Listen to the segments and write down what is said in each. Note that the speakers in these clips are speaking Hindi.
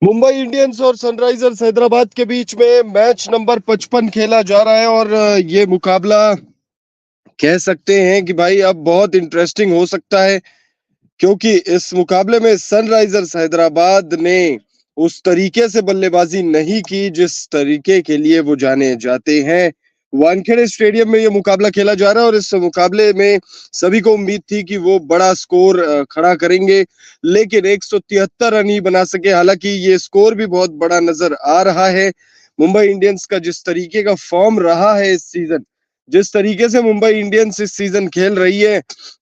मुंबई इंडियंस और सनराइजर्स हैदराबाद के बीच में मैच नंबर 55 खेला जा रहा है और ये मुकाबला कह सकते हैं कि भाई अब बहुत इंटरेस्टिंग हो सकता है, क्योंकि इस मुकाबले में सनराइजर्स हैदराबाद ने उस तरीके से बल्लेबाजी नहीं की जिस तरीके के लिए वो जाने जाते हैं। वानखेड़े स्टेडियम में ये मुकाबला खेला जा रहा है और इस मुकाबले में सभी को उम्मीद थी कि वो बड़ा स्कोर खड़ा करेंगे, लेकिन 173 रन ही बना सके। हालांकि ये स्कोर भी बहुत बड़ा नजर आ रहा है। मुंबई इंडियंस का जिस तरीके का फॉर्म रहा है इस सीजन, जिस तरीके से मुंबई इंडियंस इस सीजन खेल रही है,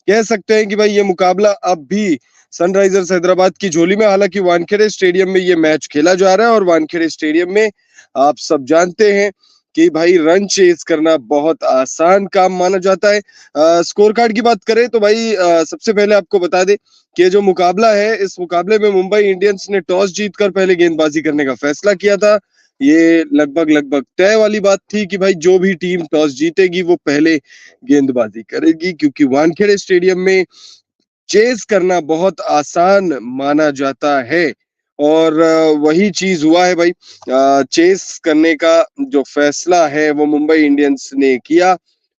कह सकते हैं कि भाई ये मुकाबला अब भी सनराइजर्स हैदराबाद की झोली में। हालांकि वानखेड़े स्टेडियम में ये मैच खेला जा रहा है और वानखेड़े स्टेडियम में आप सब जानते हैं कि भाई रन चेज करना बहुत आसान काम माना जाता है। स्कोर कार्ड की बात करें तो भाई सबसे पहले आपको बता दें कि जो मुकाबला है, इस मुकाबले में मुंबई इंडियंस ने टॉस जीतकर पहले गेंदबाजी करने का फैसला किया था। ये लगभग लगभग तय वाली बात थी कि भाई जो भी टीम टॉस जीतेगी वो पहले गेंदबाजी करेगी, क्योंकि वानखेड़े स्टेडियम में चेज करना बहुत आसान माना जाता है। और वही चीज हुआ है भाई। चेस करने का जो फैसला है वो मुंबई इंडियंस ने किया।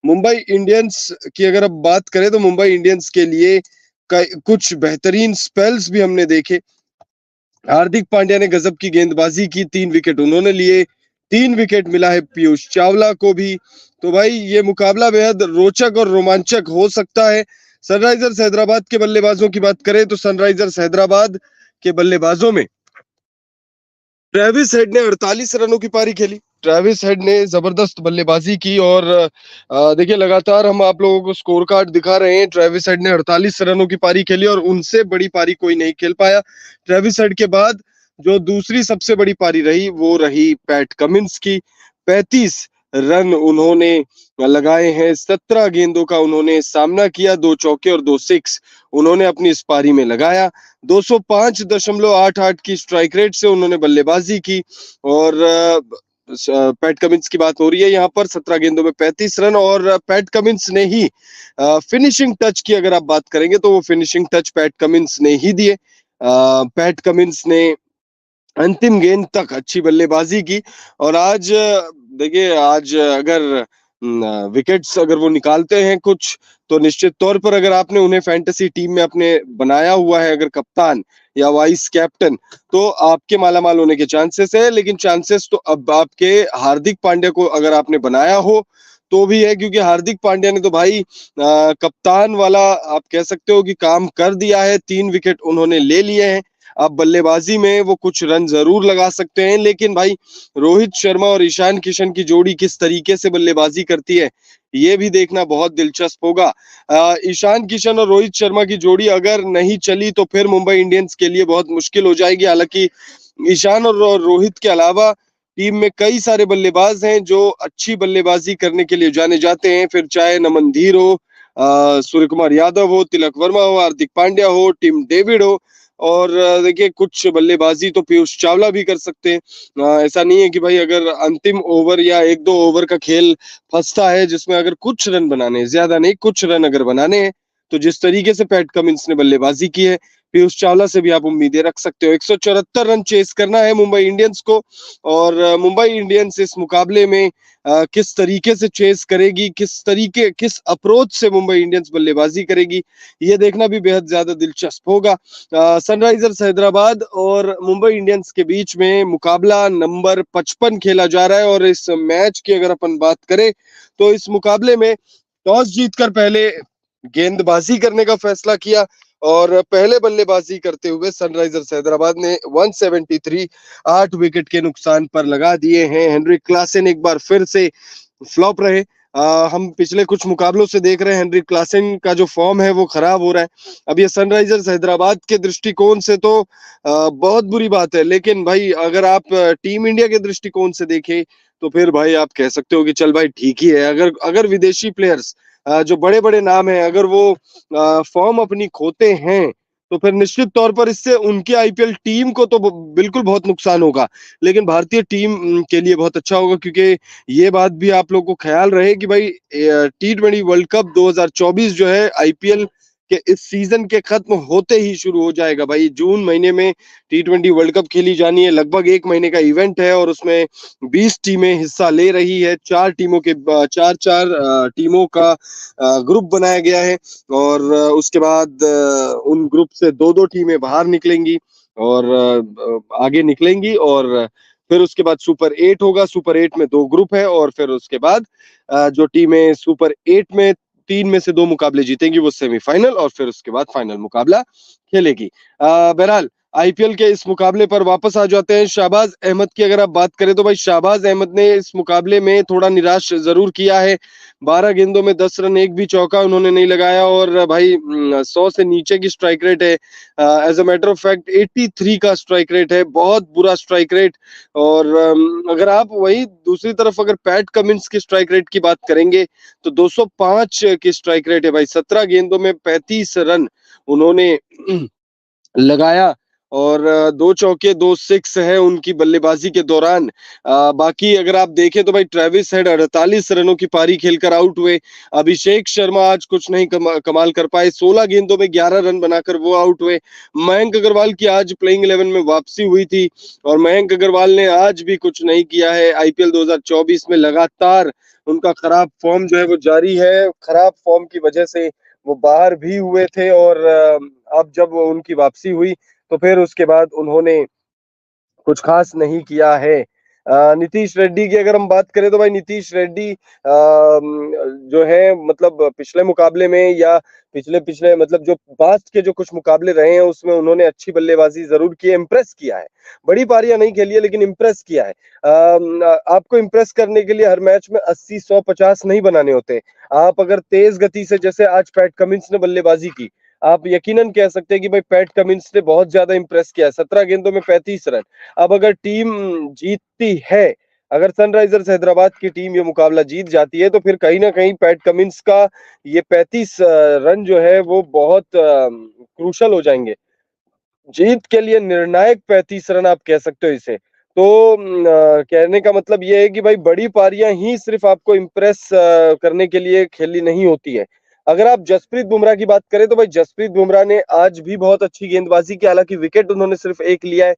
मुंबई इंडियंस की अगर अब बात करें तो मुंबई इंडियंस के लिए कुछ बेहतरीन स्पेल्स भी हमने देखे। हार्दिक पांड्या ने गजब की गेंदबाजी की, 3 विकेट उन्होंने लिए, 3 विकेट मिला है पीयूष चावला को भी। तो भाई ये मुकाबला बेहद रोचक और रोमांचक हो सकता है। सनराइजर्स हैदराबाद के बल्लेबाजों की बात करें तो सनराइजर्स हैदराबाद के बल्लेबाजों में ट्रेविस हेड ने 48 रनों की पारी खेली। ट्रेविस हेड ने जबरदस्त बल्लेबाजी की और देखिए लगातार हम आप लोगों को स्कोर कार्ड दिखा रहे हैं। ट्रेविस हेड ने 48 रनों की पारी खेली और उनसे बड़ी पारी कोई नहीं खेल पाया। ट्रेविस हेड के बाद जो दूसरी सबसे बड़ी पारी रही वो रही पैट कमिंस की। 35 रन उन्होंने लगाए हैं, 17 गेंदों का उन्होंने सामना किया, 2 चौके और 2 सिक्स उन्होंने अपनी इस पारी में लगाया। 205.88 की स्ट्राइक रेट से उन्होंने बल्लेबाजी की और पैट कमिंस की बात हो रही है यहाँ पर। 17 गेंदों में 35 रन और पैट कमिंस ने ही फिनिशिंग टच की अगर आप बात करेंगे तो वो फिनिशिंग टच पैट कमिंस ने ही दिए। पैट कमिंस ने अंतिम गेंद तक अच्छी बल्लेबाजी की और आज देखिए आज अगर विकेट्स अगर वो निकालते हैं कुछ, तो निश्चित तौर पर अगर आपने उन्हें फैंटेसी टीम में अपने बनाया हुआ है अगर कप्तान या वाइस कैप्टन, तो आपके मालामाल होने के चांसेस है। लेकिन चांसेस तो अब आपके हार्दिक पांड्या को अगर आपने बनाया हो तो भी है, क्योंकि हार्दिक पांड्या ने तो भाई कप्तान वाला आप कह सकते हो कि काम कर दिया है। 3 विकेट उन्होंने ले लिए हैं। अब बल्लेबाजी में वो कुछ रन जरूर लगा सकते हैं, लेकिन भाई रोहित शर्मा और ईशान किशन की जोड़ी किस तरीके से बल्लेबाजी करती है ये भी देखना बहुत दिलचस्प होगा। ईशान किशन और रोहित शर्मा की जोड़ी अगर नहीं चली तो फिर मुंबई इंडियंस के लिए बहुत मुश्किल हो जाएगी। हालांकि ईशान और रोहित के अलावा टीम में कई सारे बल्लेबाज हैं जो अच्छी बल्लेबाजी करने के लिए जाने जाते हैं, फिर चाहे नमनधीर हो, सूर्य कुमार यादव हो, तिलक वर्मा हो, हार्दिक पांड्या हो, टिम डेविड हो। और देखिए कुछ बल्लेबाजी तो पीयूष चावला भी कर सकते हैं। ऐसा नहीं है कि भाई अगर अंतिम ओवर या 1-2 ओवर का खेल फंसता है जिसमें अगर कुछ रन बनाने हैं, ज्यादा नहीं कुछ रन अगर बनाने हैं, तो जिस तरीके से पैट कमिंस ने बल्लेबाजी की है, पीयूष चावला से भी आप उम्मीदें रख सकते हो। 174 रन चेस करना है मुंबई इंडियंस को और मुंबई इंडियंस इस मुकाबले में किस तरीके से चेस करेगी, किस अप्रोच से मुंबई इंडियंस बल्लेबाजी करेगी, ये देखना भी बेहद ज्यादा दिलचस्प होगा। सनराइजर्स हैदराबाद और मुंबई इंडियंस के बीच में मुकाबला नंबर 55 खेला जा रहा है और इस मैच की अगर अपन बात करें तो इस मुकाबले में टॉस जीतकर पहले गेंदबाजी करने का फैसला किया और पहले बल्लेबाजी करते हुए सनराइजर्स हैदराबाद ने 173 8 विकेट के नुकसान पर लगा दिए हैं। हेनरिक क्लासन एक बार फिर से फ्लॉप रहे। हम पिछले कुछ मुकाबलों से देख रहे हैं हेनरिक क्लासन का जो फॉर्म है वो खराब हो रहा है। अब ये सनराइजर्स हैदराबाद के दृष्टिकोण से तो बहुत बुरी बात है, लेकिन भाई अगर आप टीम इंडिया के दृष्टिकोण से देखें तो फिर भाई आप कह सकते हो कि चल भाई ठीक ही है। अगर अगर विदेशी प्लेयर्स जो बड़े बड़े नाम हैं अगर वो फॉर्म अपनी खोते हैं तो फिर निश्चित तौर पर इससे उनकी आईपीएल टीम को तो बिल्कुल बहुत नुकसान होगा, लेकिन भारतीय टीम के लिए बहुत अच्छा होगा। क्योंकि ये बात भी आप लोगों को ख्याल रहे कि भाई T20 वर्ल्ड कप 2024 जो है आईपीएल कि इस सीजन के खत्म होते ही शुरू हो जाएगा भाई। जून महीने में टी20 वर्ल्ड कप खेली जानी है, लगभग 1 महीने का इवेंट है और उसमें 20 टीमें हिस्सा ले रही है। 4 टीमों के 4-4 टीमों का ग्रुप बनाया गया है और उसके बाद उन ग्रुप से 2-2 टीमें बाहर निकलेंगी और आगे निकलेंगी और फिर उसके बाद सुपर 8 होगा। सुपर 8 में 2 ग्रुप है और फिर उसके बाद जो टीमें सुपर 8 में 3 में से 2 मुकाबले जीतेंगी वो सेमीफाइनल और फिर उसके बाद फाइनल मुकाबला खेलेगी। बहरहाल आईपीएल के इस मुकाबले पर वापस आ जाते हैं। शहबाज अहमद की अगर आप बात करें तो भाई शहबाज अहमद ने इस मुकाबले में थोड़ा निराश जरूर किया है। 12 गेंदों में 10 रन, एक भी चौका उन्होंने नहीं लगाया और भाई 100 से नीचे की स्ट्राइक रेट है। As a matter of fact 83 का स्ट्राइक रेट है, बहुत बुरा स्ट्राइक रेट। और अगर आप वही दूसरी तरफ अगर पैट कमिंस की स्ट्राइक रेट की बात करेंगे तो 205 की स्ट्राइक रेट है भाई। 17 गेंदों में 35 रन उन्होंने लगाया और 2 चौके 2 सिक्स है उनकी बल्लेबाजी के दौरान। बाकी अगर आप देखें तो भाई ट्रेविस हेड 48 रनों की पारी खेलकर आउट हुए। अभिषेक शर्मा आज कुछ नहीं कमाल कर पाए, 16 गेंदों में 11 रन बनाकर वो आउट हुए। मयंक अग्रवाल की आज प्लेइंग 11 में वापसी हुई थी और मयंक अग्रवाल ने आज भी कुछ नहीं किया है। आईपीएल 2024 में लगातार उनका खराब फॉर्म जो है वो जारी है। खराब फॉर्म की वजह से वो बाहर भी हुए थे और अब जब उनकी वापसी हुई तो फिर उसके बाद उन्होंने कुछ खास नहीं किया है। नीतीश रेड्डी की अगर हम बात करें तो भाई नीतीश रेड्डी जो है मतलब पिछले मुकाबले में या पिछले पिछले मतलब जो पास्ट के जो कुछ मुकाबले रहे हैं उसमें उन्होंने अच्छी बल्लेबाजी जरूर की है, इम्प्रेस किया है। बड़ी पारियां नहीं खेली है लेकिन इम्प्रेस किया है। आपको इम्प्रेस करने के लिए हर मैच में 80 100 50 नहीं बनाने होते। आप अगर तेज गति से जैसे आज पैट कमिंस ने बल्लेबाजी की, आप यकीनन कह सकते हैं कि भाई पैट कमिंस ने बहुत ज्यादा इंप्रेस किया है। 17 गेंदों में 35 रन। अब अगर टीम जीतती है, अगर सनराइजर्स हैदराबाद की टीम ये मुकाबला जीत जाती है तो फिर कहीं ना कहीं पैट कमिंस का ये 35 रन जो है वो बहुत क्रूशल हो जाएंगे। जीत के लिए निर्णायक 35 रन आप कह सकते हो इसे। तो कहने का मतलब ये है कि भाई बड़ी पारियां ही सिर्फ आपको इम्प्रेस करने के लिए खेली नहीं होती है। अगर आप जसप्रीत बुमराह की बात करें तो भाई जसप्रीत बुमराह ने आज भी बहुत अच्छी गेंदबाजी की, हालांकि विकेट उन्होंने सिर्फ एक लिया है।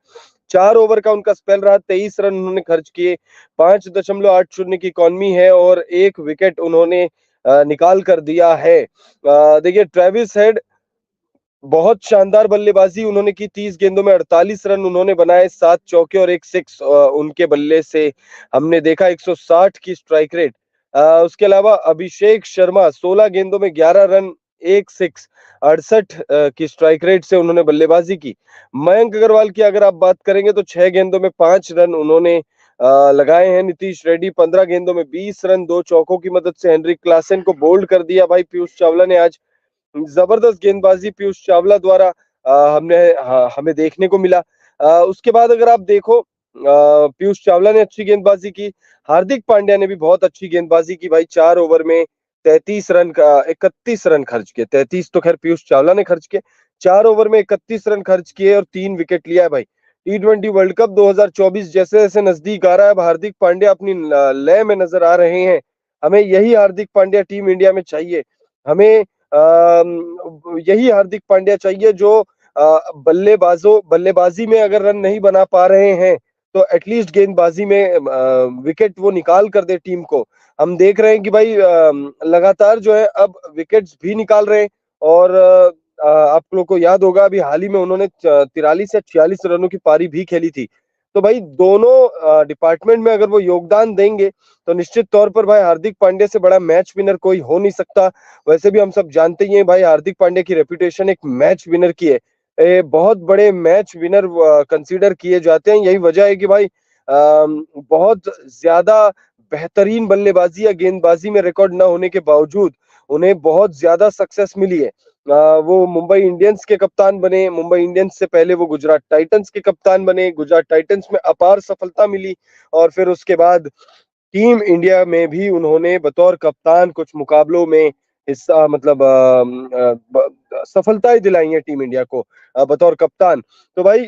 4 ओवर का उनका स्पेल रहा, 23 रन उन्होंने खर्च किए, 5.80 की इकॉनमी है और एक विकेट उन्होंने निकाल कर दिया है। देखिए ट्रेविस हेड बहुत शानदार बल्लेबाजी उन्होंने की। 30 गेंदों में 48 रन उन्होंने बनाए, 7 चौके और एक सिक्स उनके बल्ले से हमने देखा। 160 की स्ट्राइक रेट। उसके अलावा अभिषेक शर्मा 16 गेंदों में 11 रन, एक सिक्स, 68 की स्ट्राइक रेट से उन्होंने बल्लेबाजी की। मयंक अग्रवाल की अगर आप बात करेंगे तो 6 गेंदों में 5 रन उन्होंने लगाए हैं। नीतीश रेड्डी 15 गेंदों में 20 रन, 2 चौकों की मदद से हेनरिक क्लासन को बोल्ड कर दिया भाई पीयूष चावला ने आज। जबरदस्त गेंदबाजी पीयूष चावला द्वारा हमें देखने को मिला। उसके बाद अगर आप देखो पीयूष चावला ने अच्छी गेंदबाजी की, हार्दिक पांड्या ने भी बहुत अच्छी गेंदबाजी की भाई। 4 ओवर में 33 रन का 31 रन खर्च किए, 33 तो खैर पीयूष चावला ने खर्च किए। 4 ओवर में 31 रन खर्च किए और 3 विकेट लिया है भाई। टी20 वर्ल्ड कप 2024 जैसे जैसे नजदीक आ रहा है, अब हार्दिक पांड्या अपनी लय में नजर आ रहे हैं। हमें यही हार्दिक पांड्या टीम इंडिया में चाहिए। हमें यही हार्दिक पांड्या चाहिए जो बल्लेबाजी में अगर रन नहीं बना पा रहे हैं तो एटलीस्ट गेंदबाजी में विकेट वो निकाल कर दे टीम को। हम देख रहे हैं कि भाई लगातार जो है अब विकेट्स भी निकाल रहे हैं और आप लोगों को याद होगा अभी हाल ही में उन्होंने 43 या 46 रनों की पारी भी खेली थी। तो भाई दोनों डिपार्टमेंट में अगर वो योगदान देंगे तो निश्चित तौर पर भाई हार्दिक पांड्या से बड़ा मैच विनर कोई हो नहीं सकता। वैसे भी हम सब जानते ही हैं भाई हार्दिक पांड्या की रेपुटेशन एक मैच विनर की है। बहुत बड़े मैच विनर कंसीडर किए जाते हैं। यही वजह है कि भाई बहुत ज्यादा बेहतरीन बल्लेबाजी या गेंदबाजी में रिकॉर्ड न होने के बावजूद उन्हें बहुत ज्यादा सक्सेस मिली है। वो मुंबई इंडियंस के कप्तान बने, मुंबई इंडियंस से पहले वो गुजरात टाइटंस के कप्तान बने, गुजरात टाइटंस में अपार सफलता मिली और फिर उसके बाद टीम इंडिया में भी उन्होंने बतौर कप्तान कुछ मुकाबलों में हिस्सा मतलब सफलताएं दिलाई हैं टीम इंडिया को बतौर कप्तान। तो भाई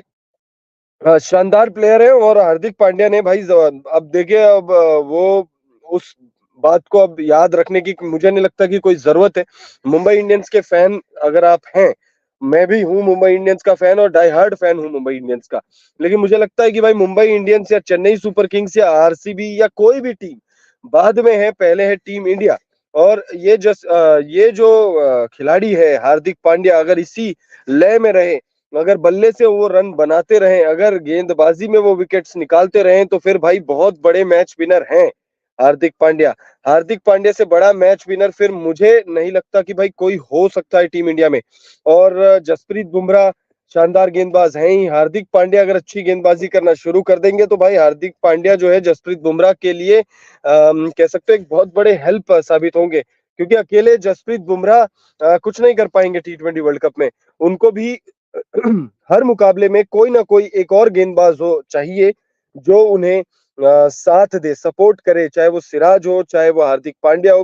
शानदार प्लेयर है और हार्दिक पांड्या ने भाई अब देखिए अब वो उस बात को अब याद रखने की मुझे नहीं लगता कि कोई जरूरत है। मुंबई इंडियंस के फैन अगर आप हैं, मैं भी हूँ मुंबई इंडियंस का फैन और डाई हार्ड फैन हूँ मुंबई इंडियंस का। लेकिन मुझे लगता है कि भाई मुंबई इंडियंस या चेन्नई सुपर किंग्स या आरसीबी या कोई भी टीम बाद में है, पहले है टीम इंडिया। और ये जो खिलाड़ी है हार्दिक पांड्या, अगर इसी लय में रहे, अगर बल्ले से वो रन बनाते रहें, अगर गेंदबाजी में वो विकेट्स निकालते रहें, तो फिर भाई बहुत बड़े मैच विनर हैं हार्दिक पांड्या। हार्दिक पांड्या से बड़ा मैच विनर फिर मुझे नहीं लगता कि भाई कोई हो सकता है टीम इंडिया में। और जसप्रीत बुमराह शानदार गेंदबाज हैं ही, हार्दिक पांड्या अगर अच्छी गेंदबाजी करना शुरू कर देंगे तो भाई हार्दिक पांड्या जो है जसप्रीत बुमराह के लिए कह सकते हैं एक बहुत बड़े हेल्प साबित होंगे, क्योंकि अकेले जसप्रीत बुमराह कुछ नहीं कर पाएंगे टी20 वर्ल्ड कप में। उनको भी हर मुकाबले में कोई ना कोई एक और गेंदबाज हो चाहिए जो उन्हें साथ दे, सपोर्ट करे, चाहे वो सिराज हो, चाहे वो हार्दिक पांड्या हो।